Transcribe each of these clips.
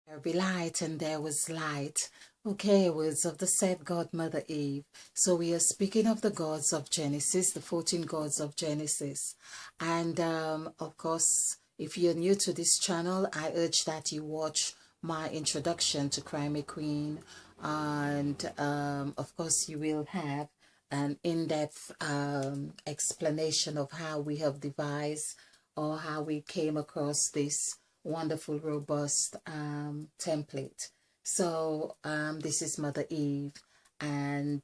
There be light, and there was light. Okay, words of the said God, Mother Eve. So we are speaking of the gods of Genesis, the 14 gods of Genesis. And of course, if you're new to this channel, I urge that you watch my introduction to Crime Queen. And of course, you will have an in-depth explanation of how we have devised or how we came across this wonderful, robust template. So this is Mother Eve, and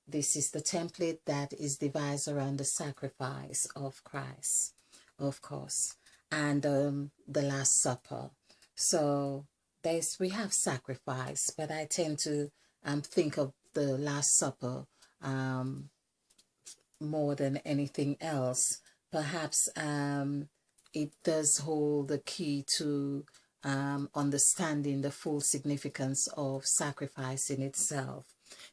this is the template that is devised around the sacrifice of Christ, of course, and the Last Supper. So we have sacrifice, but I tend to think of the Last Supper more than anything else. Perhaps it does hold the key to understanding the full significance of sacrifice in itself.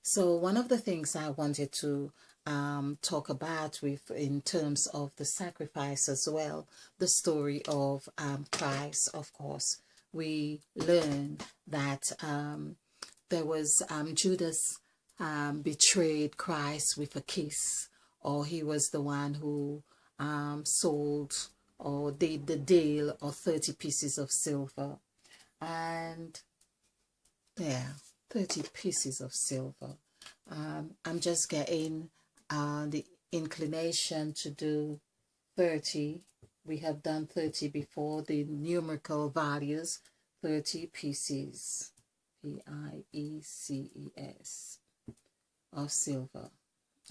So one of the things I wanted to talk about in terms of the sacrifice as well, the story of Christ. Of course, we learn that there was Judas betrayed Christ with a kiss, or he was the one who sold or did the deal of 30 pieces of silver. And yeah, 30 pieces of silver. I'm just getting the inclination to do 30. We have done 30 before, the numerical values, 30 pieces, P-I-E-C-E-S, of silver.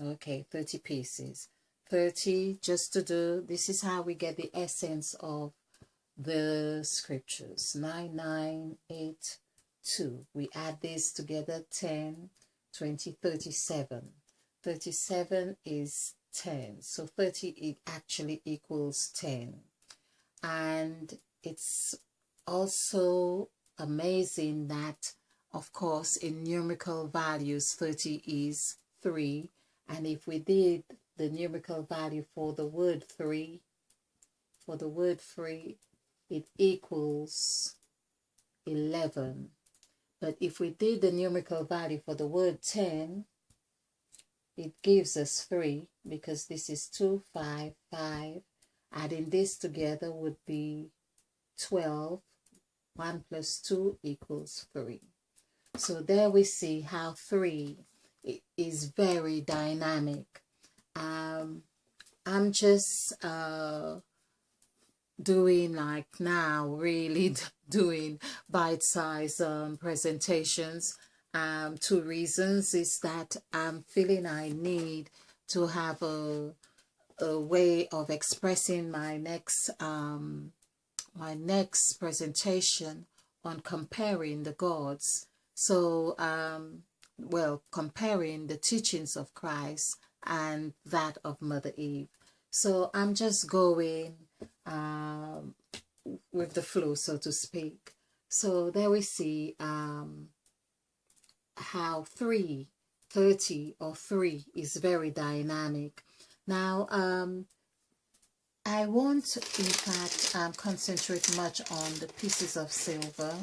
Okay, 30 pieces. 30 just to do, this is how we get the essence of the scriptures. 9, 9, 8, 2. We add this together, 10, 20, 37. 37 is 10. So 30 it actually equals 10. And it's also amazing that, of course, in numerical values, 30 is 3. And if we did the numerical value for the word 3, it equals 11. But if we did the numerical value for the word 10, it gives us 3, because this is 2, 5, 5. Adding this together would be 12. 1 plus 2 equals 3. So there we see how 3 is very dynamic. I'm just doing, like now, really doing bite-sized presentations. 2 reasons is that I'm feeling I need to have a way of expressing my next presentation on comparing the gods. So well, comparing the teachings of Christ and that of Mother Eve. So I'm just going with the flow, so to speak. So there we see how 30 or 3 is very dynamic. Now, I won't, in fact, concentrate much on the pieces of silver.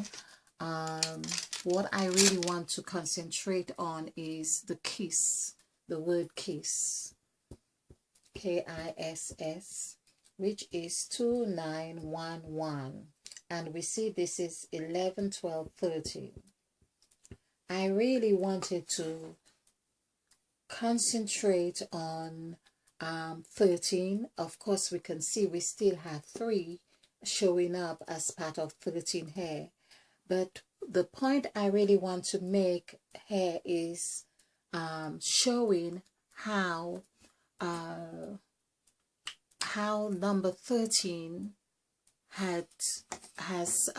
What I really want to concentrate on is the kiss, the word kiss, K-I-S-S, which is 2911. And we see this is 11, 12, 13. I really wanted to concentrate on 13. Of course, we can see we still have 3 showing up as part of 13 here. But the point I really want to make here is showing how number 13 has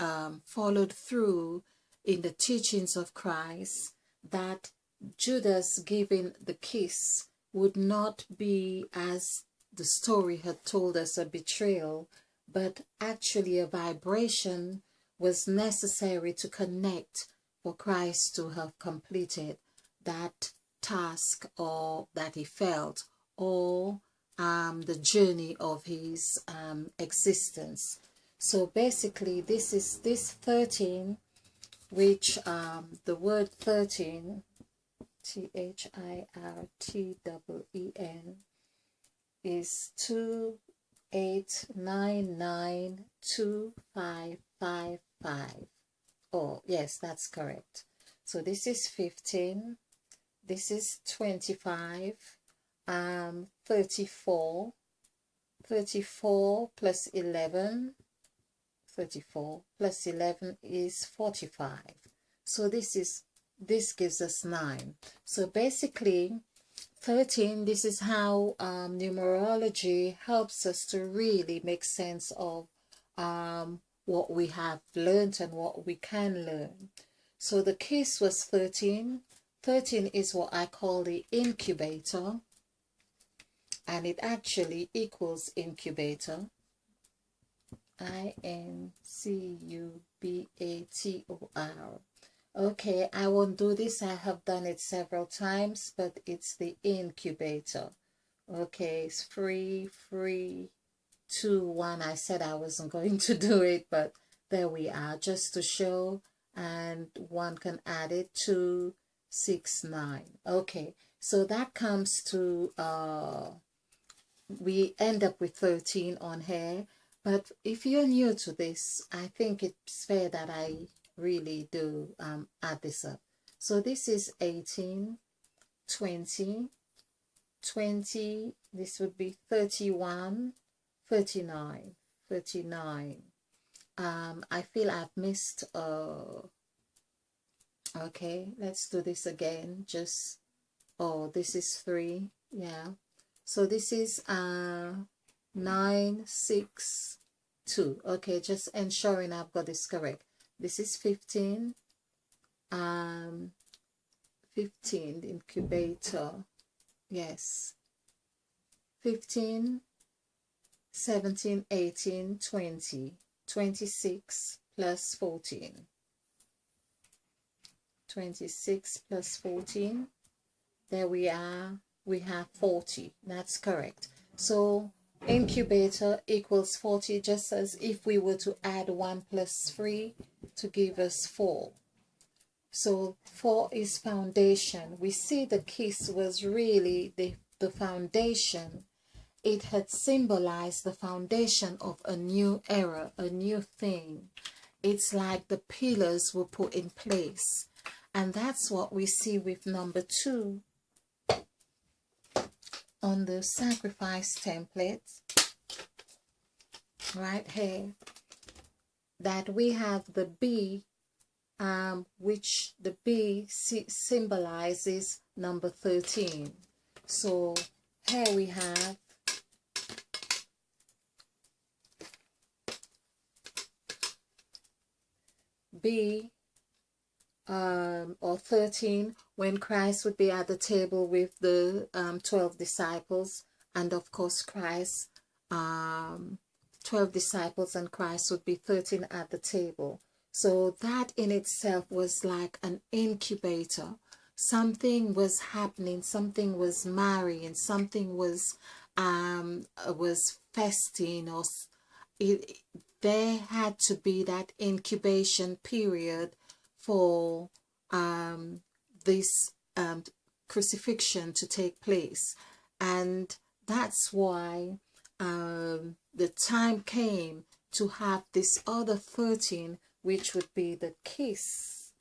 followed through in the teachings of Christ, that Judas giving the kiss would not be, as the story had told us, a betrayal, but actually a vibration was necessary to connect for Christ to have completed that task, or that he felt, or the journey of his existence. So basically this is this 13, which the word 13, THIRTEEN, is 28992555. Oh yes, that's correct. So this is 15, this is 25, 34 plus 11, 34 plus 11 is 45. So this gives us 9. So basically 13, this is how numerology helps us to really make sense of what we have learned and what we can learn. So the case was 13. 13 is what I call the incubator, and it actually equals incubator, INCUBATOR. Okay, I won't do this. I have done it several times, but it's the incubator. Okay, it's 3, 2, 1. I said I wasn't going to do it, but there we are, just to show, and one can add it, 2, 6, 9. Okay, so that comes to we end up with 13 on here. But if you're new to this, I think it's fair that I really do add this up. So this is 18, 20, 20, this would be 31, 39, 39. I feel I've missed okay, let's do this again. Just, oh, this is 3, yeah. So this is 9, 6, 2. Okay, just ensuring I've got this correct. This is 15, 15, the incubator, yes, 15, 17, 18, 20, 26 plus 14, 26 plus 14, there we are, we have 40. That's correct. So incubator equals 40, just as if we were to add 1 plus 3 to give us 4. So 4 is foundation. We see the kiss was really the foundation. It had symbolized the foundation of a new era, a new thing. It's like the pillars were put in place. And that's what we see with number 2 on the sacrifice template right here, that we have the B, which the B symbolizes number 13. So here we have B, or 13, when Christ would be at the table with the 12 disciples, and of course Christ, 12 disciples and Christ would be 13 at the table. So that in itself was like an incubator. Something was happening, something was marrying, something was festing, or there had to be that incubation period for this crucifixion to take place. And that's why the time came to have this other 13, which would be the kiss.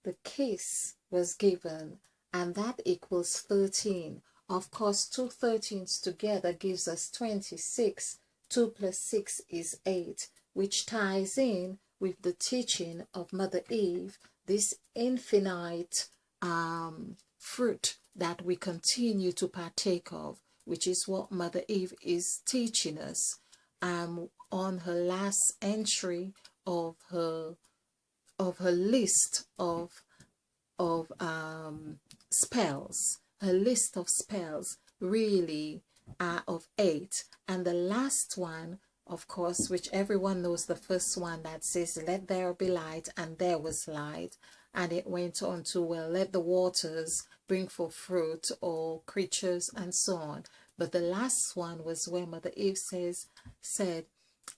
The kiss was given, and that equals 13. Of course, 2 13s together gives us 26. 2 plus 6 is 8, which ties in with the teaching of Mother Eve, this infinite fruit that we continue to partake of, which is what Mother Eve is teaching us on her last entry of her list of spells. Her list of spells really are of 8, and the last one, of course, which everyone knows, the first one that says, "Let there be light," and there was light. And it went on to, well, let the waters bring forth fruit or creatures and so on. But the last one was where Mother Eve said,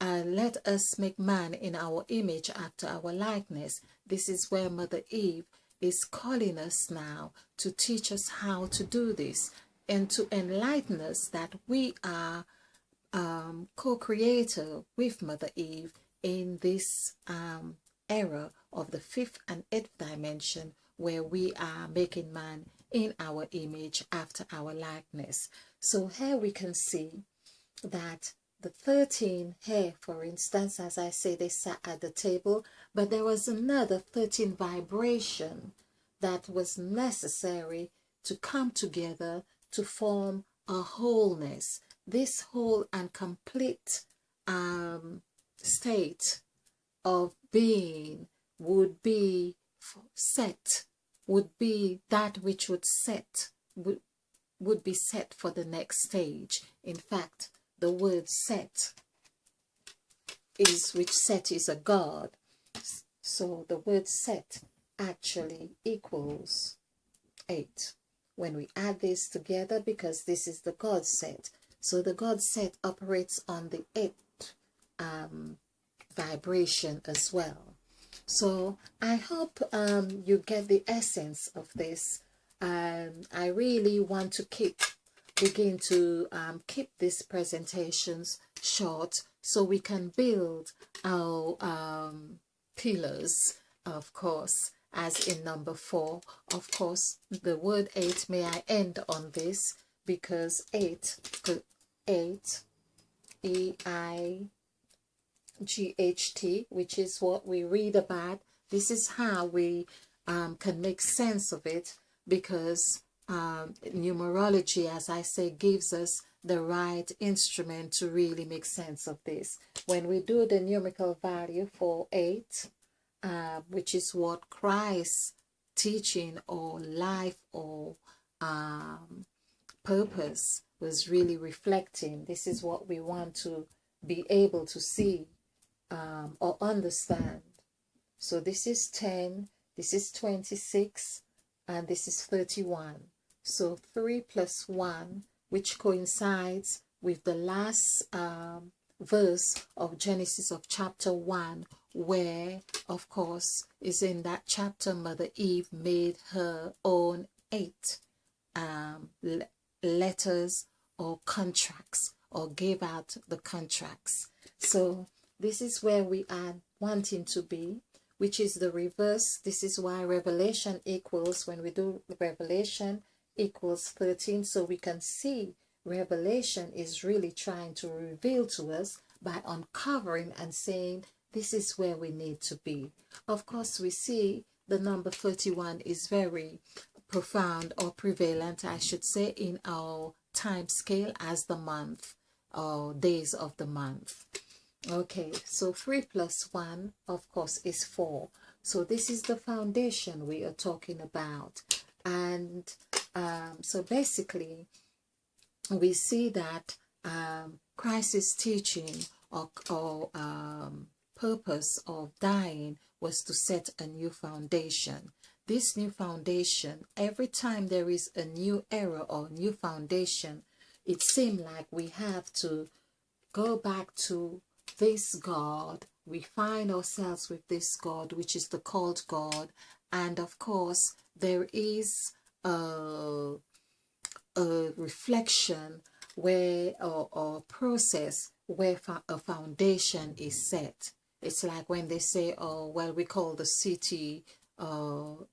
let us make man in our image after our likeness. This is where Mother Eve is calling us now to teach us how to do this and to enlighten us that we are co-creator with Mother Eve in this era of the fifth and eighth dimension, where we are making man in our image after our likeness. So here we can see that the 13 here, for instance, as I say, they sat at the table, but there was another 13 vibration that was necessary to come together to form a wholeness. This whole and complete state of being would be set, would be that which would set, would be set for the next stage. In fact, the word set is, which set is a god. So the word set actually equals 8. When we add this together, because this is the God set. So the God set operates on the 8th vibration as well. So I hope you get the essence of this. I really want to begin to keep these presentations short so we can build our pillars, of course, as in number 4. Of course, the word 8, may I end on this, because 8, E-I-G-H-T, which is what we read about. This is how we can make sense of it, because numerology, as I say, gives us the right instrument to really make sense of this. When we do the numerical value for 8, which is what Christ's teaching or life or purpose was really reflecting, this is what we want to be able to see or understand. So this is 10, this is 26, and this is 31. So 3 plus 1, which coincides with the last verse of Genesis of chapter 1, where, of course, is in that chapter Mother Eve made her own 8 letters or contracts, or gave out the contracts. So this is where we are wanting to be, which is the reverse. This is why Revelation equals, when we do Revelation, equals 13. So we can see Revelation is really trying to reveal to us by uncovering and saying, this is where we need to be. Of course, we see the number 31 is very profound, or prevalent, I should say, in our time scale as the month, or days of the month. Okay, so 3 plus 1, of course, is 4. So this is the foundation we are talking about. And so basically, we see that Christ's teaching or purpose of dying was to set a new foundation. This new foundation, every time there is a new era or new foundation, it seems like we have to go back to this God. We find ourselves with this God, which is the called God. And of course, there is a reflection where, or process where a foundation is set. It's like when they say, oh, well, we call the city, Cain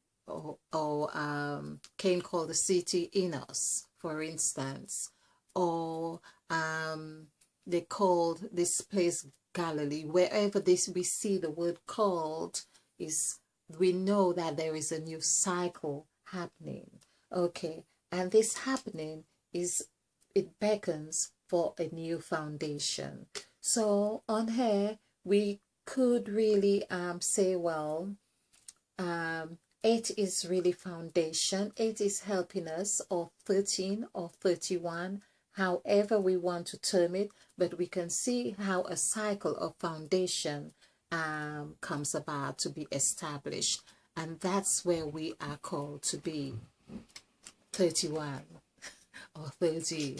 called the city Enos, for instance. Or they called this place Galilee. Wherever this we see the word called, is we know that there is a new cycle happening. Okay, and this happening is, it beckons for a new foundation. So on here we could really say, well, 8 is really foundation. 8 is helping us, or 13 or 31, however we want to term it, but we can see how a cycle of foundation comes about to be established, and that's where we are called to be, 31 or 13,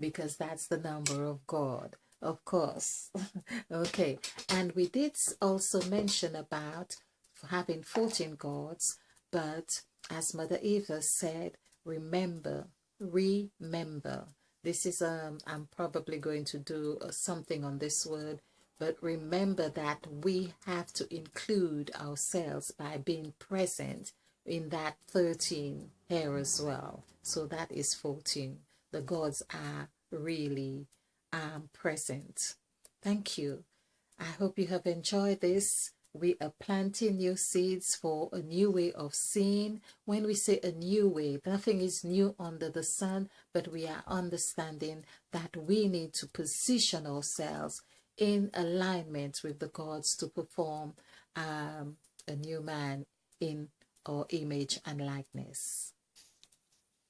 because that's the number of God. Of course. Okay. And we did also mention about having 14 gods, but as Mother Eva said, remember, remember. This is I'm probably going to do something on this word, but remember that we have to include ourselves by being present in that 13 here as well. So that is 14. The gods are really present. Thank you. I hope you have enjoyed this. We are planting new seeds for a new way of seeing. When we say a new way, nothing is new under the sun, but we are understanding that we need to position ourselves in alignment with the gods to perform a new man in our image and likeness.